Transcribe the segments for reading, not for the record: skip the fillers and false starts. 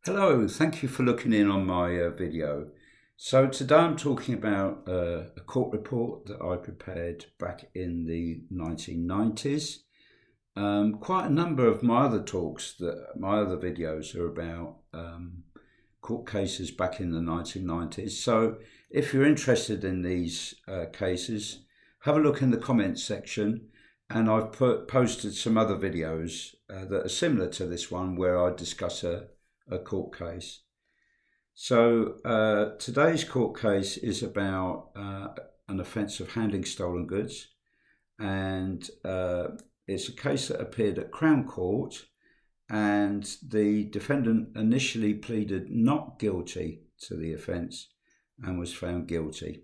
Hello, thank you for looking in on my video. So today I'm talking about a court report that I prepared back in the 1990s. Quite a number of my other my other videos are about court cases back in the 1990s. So if you're interested in these cases, have a look in the comments section, and I've posted some other videos that are similar to this one where I discuss a court case. So today's court case is about an offence of handling stolen goods, and it's a case that appeared at Crown Court, and the defendant initially pleaded not guilty to the offence and was found guilty.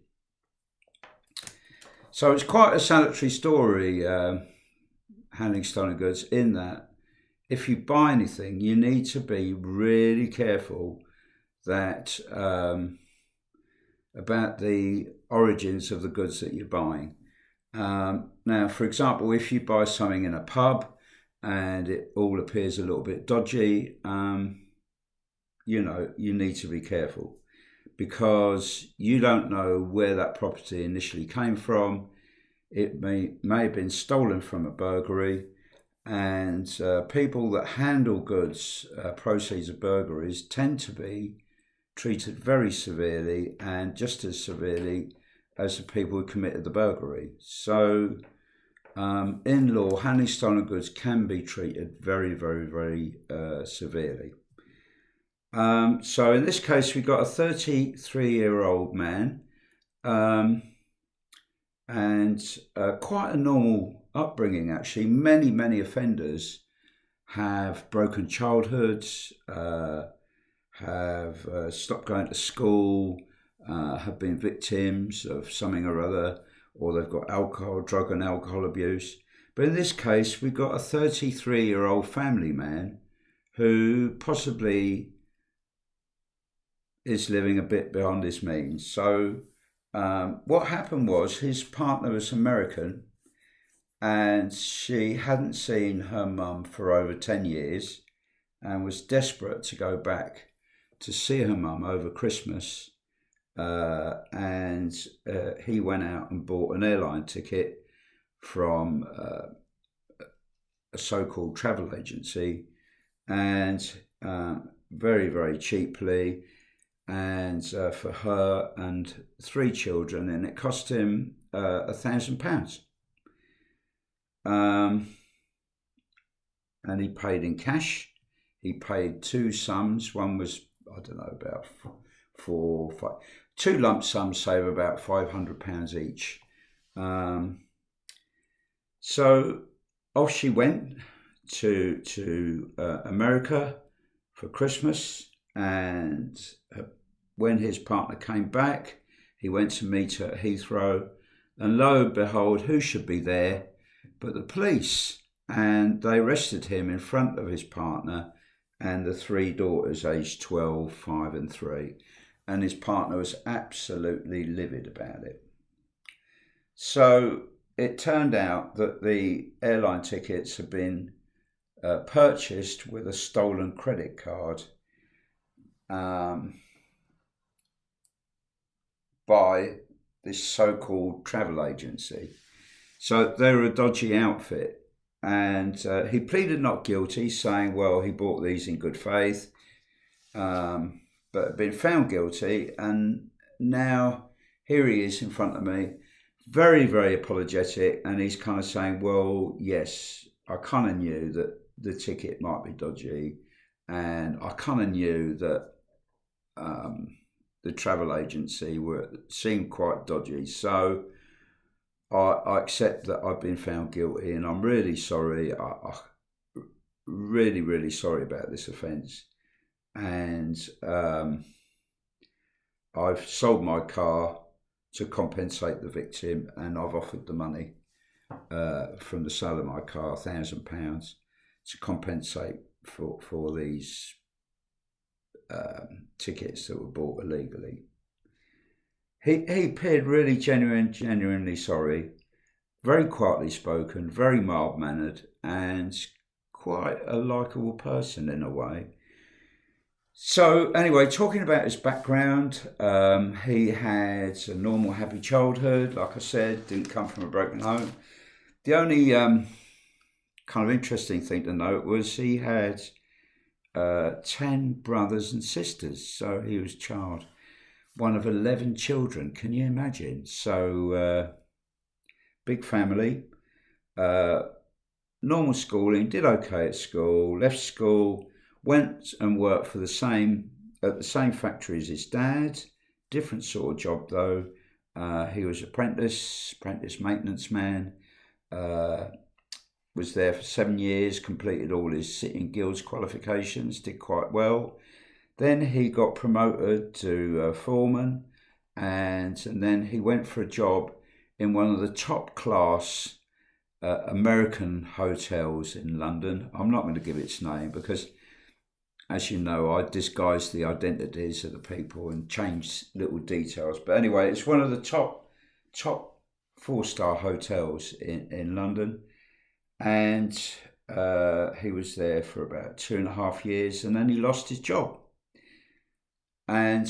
So it's quite a salutary story, handling stolen goods, in that if you buy anything, you need to be really careful that about the origins of the goods that you're buying. Now, for example, if you buy something in a pub and it all appears a little bit dodgy, you need to be careful, because you don't know where that property initially came from. It may have been stolen from a burglary. And people that handle goods, proceeds of burglaries, tend to be treated very severely, and just as severely as the people who committed the burglary. So in law, handling stolen goods can be treated very, very, very severely. So in this case, we got a 33-year-old man, and quite a normal upbringing, actually. Many offenders have broken childhoods, have stopped going to school, have been victims of something or other, or they've got drug and alcohol abuse. But in this case, we've got a 33-year-old family man who possibly is living a bit beyond his means. So what happened was, his partner was American, and she hadn't seen her mum for over 10 years and was desperate to go back to see her mum over Christmas. And he went out and bought an airline ticket from a so-called travel agency, and very, very cheaply, and for her and 3 children, and it cost him £1,000. And he paid in cash. He paid 2 sums. One was, I don't know, about 2 lump sums, say of about £500 each. So off she went to America for Christmas, and when his partner came back, he went to meet her at Heathrow, and lo and behold, who should be there but the police? And they arrested him in front of his partner and the 3 daughters, aged 12, 5 and 3. And his partner was absolutely livid about it. So it turned out that the airline tickets had been purchased with a stolen credit card by this so-called travel agency. So they were a dodgy outfit. And he pleaded not guilty, saying, well, he bought these in good faith, but had been found guilty. And now here he is in front of me, very, very apologetic. And he's kind of saying, well, yes, I kind of knew that the ticket might be dodgy. And I kind of knew that the travel agency seemed quite dodgy. So I accept that I've been found guilty, and I'm really sorry. I really, really sorry about this offence. And I've sold my car to compensate the victim, and I've offered the money from the sale of my car, £1,000, to compensate for these tickets that were bought illegally. He appeared really genuinely sorry, very quietly spoken, very mild-mannered, and quite a likeable person in a way. So anyway, talking about his background, he had a normal, happy childhood. Like I said, didn't come from a broken home. The only kind of interesting thing to note was he had 10 brothers and sisters. So he was child one of 11 children. Can you imagine? So big family, uh, normal schooling, did okay at school, left school, went and worked for the same at the same factory as his dad. Different sort of job though. He was apprentice maintenance man. Uh, was there for 7 years, completed all his sitting guilds qualifications, did quite well. Then he got promoted to foreman, and then he went for a job in one of the top class American hotels in London. I'm not going to give its name because, as you know, I disguise the identities of the people and change little details. But anyway, it's one of the top 4-star hotels in London, and he was there for about 2.5 years, and then he lost his job. And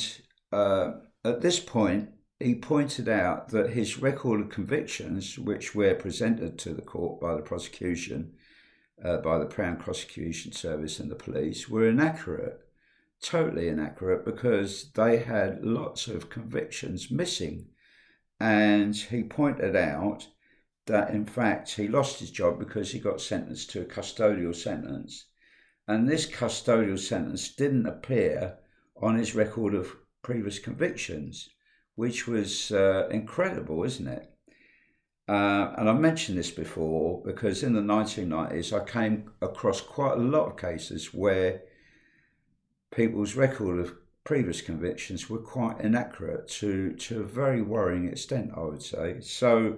at this point, he pointed out that his record of convictions, which were presented to the court by the prosecution, by the Crown Prosecution Service and the police, were inaccurate, totally inaccurate, because they had lots of convictions missing. And he pointed out that, in fact, he lost his job because he got sentenced to a custodial sentence. And this custodial sentence didn't appear on his record of previous convictions, which was incredible, isn't it? And I've mentioned this before because in the 1990s I came across quite a lot of cases where people's record of previous convictions were quite inaccurate to a very worrying extent, I would say. So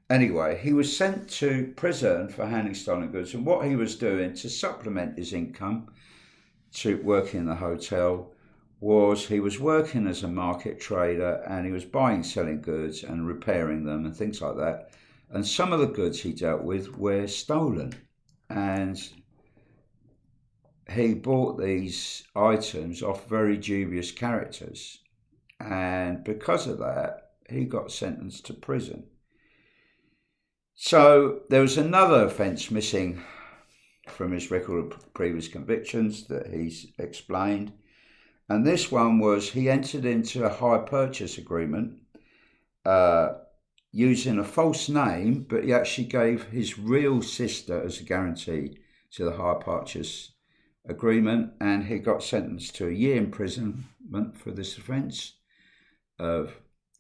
anyway, he was sent to prison for handling stolen goods, and what he was doing to supplement his income to working in the hotel was he was working as a market trader, and he was buying and selling goods and repairing them and things like that. And some of the goods he dealt with were stolen, and he bought these items off very dubious characters, and because of that he got sentenced to prison. So there was another offence missing from his record of previous convictions that he's explained. And this one was he entered into a hire purchase agreement using a false name, but he actually gave his real sister as a guarantee to the hire purchase agreement, and he got sentenced to a year imprisonment for this offence of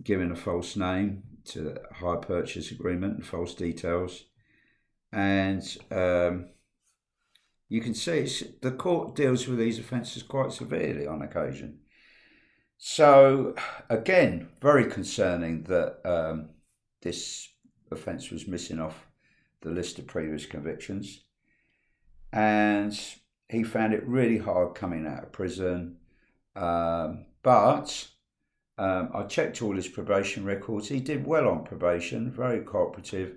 giving a false name to the hire purchase agreement and false details. And you can see the court deals with these offences quite severely on occasion. So again, very concerning that this offence was missing off the list of previous convictions. And he found it really hard coming out of prison. But I checked all his probation records. He did well on probation, very cooperative.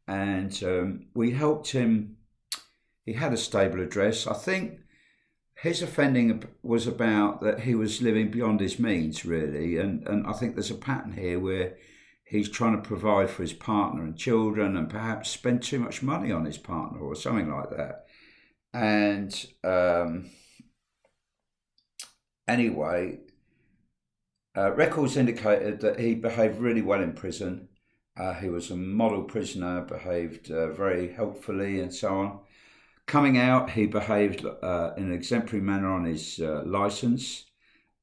And we helped him. He had a stable address. I think his offending was about that he was living beyond his means, really. And I think there's a pattern here where he's trying to provide for his partner and children and perhaps spend too much money on his partner or something like that. And anyway, records indicated that he behaved really well in prison. He was a model prisoner, behaved very helpfully and so on. Coming out, he behaved in an exemplary manner on his licence,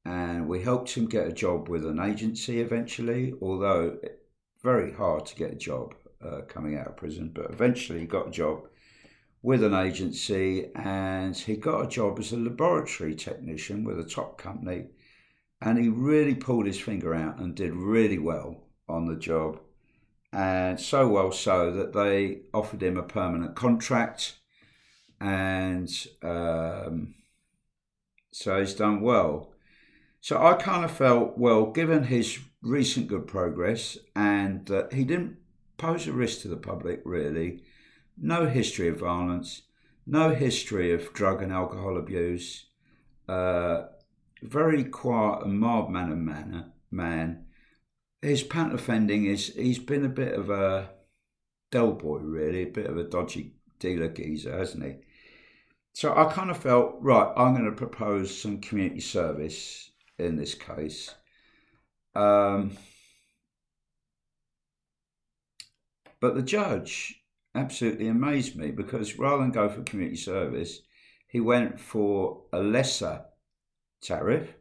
and we helped him get a job with an agency eventually, although very hard to get a job coming out of prison, but eventually he got a job with an agency, and he got a job as a laboratory technician with a top company, and he really pulled his finger out and did really well on the job, and so well so that they offered him a permanent contract. And so he's done well. So I kind of felt, well, given his recent good progress and that he didn't pose a risk to the public, really, no history of violence, no history of drug and alcohol abuse, very quiet and mild-mannered man. His pattern offending is he's been a bit of a Del boy, really, a bit of a dodgy dealer geezer, hasn't he? So I kind of felt, right, I'm going to propose some community service in this case. But the judge absolutely amazed me because rather than go for community service, he went for a lesser tariff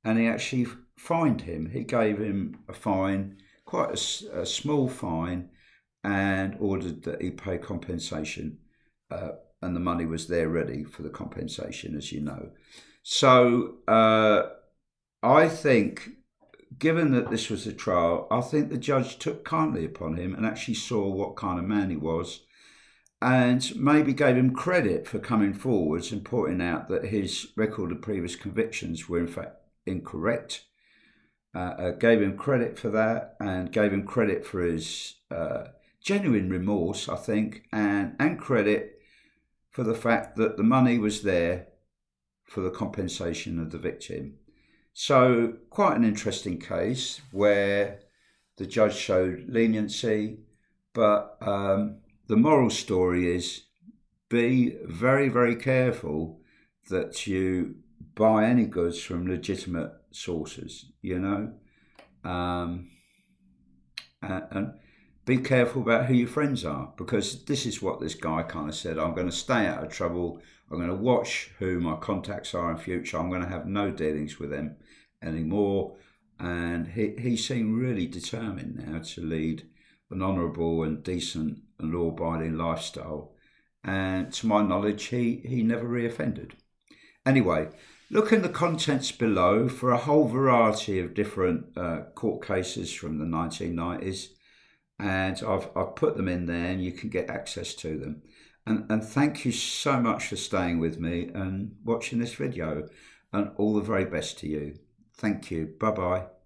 and he actually fined him. He gave him a fine, quite a small fine, and ordered that he pay compensation. And the money was there ready for the compensation, as you know. So I think, given that this was a trial, I think the judge took kindly upon him and actually saw what kind of man he was and maybe gave him credit for coming forwards and pointing out that his record of previous convictions were in fact incorrect. Gave him credit for that and gave him credit for his genuine remorse, I think, and credit for the fact that the money was there for the compensation of the victim. So quite an interesting case where the judge showed leniency, but the moral story is be very, very careful that you buy any goods from legitimate sources, and be careful about who your friends are, because this is what this guy kind of said. I'm going to stay out of trouble. I'm going to watch who my contacts are in future. I'm going to have no dealings with them anymore. And he seemed really determined now to lead an honourable and decent and law-abiding lifestyle. And to my knowledge, he never reoffended. Anyway, look in the contents below for a whole variety of different court cases from the 1990s. And I've put them in there and you can get access to them. And thank you so much for staying with me and watching this video, and all the very best to you. Thank you. Bye-bye.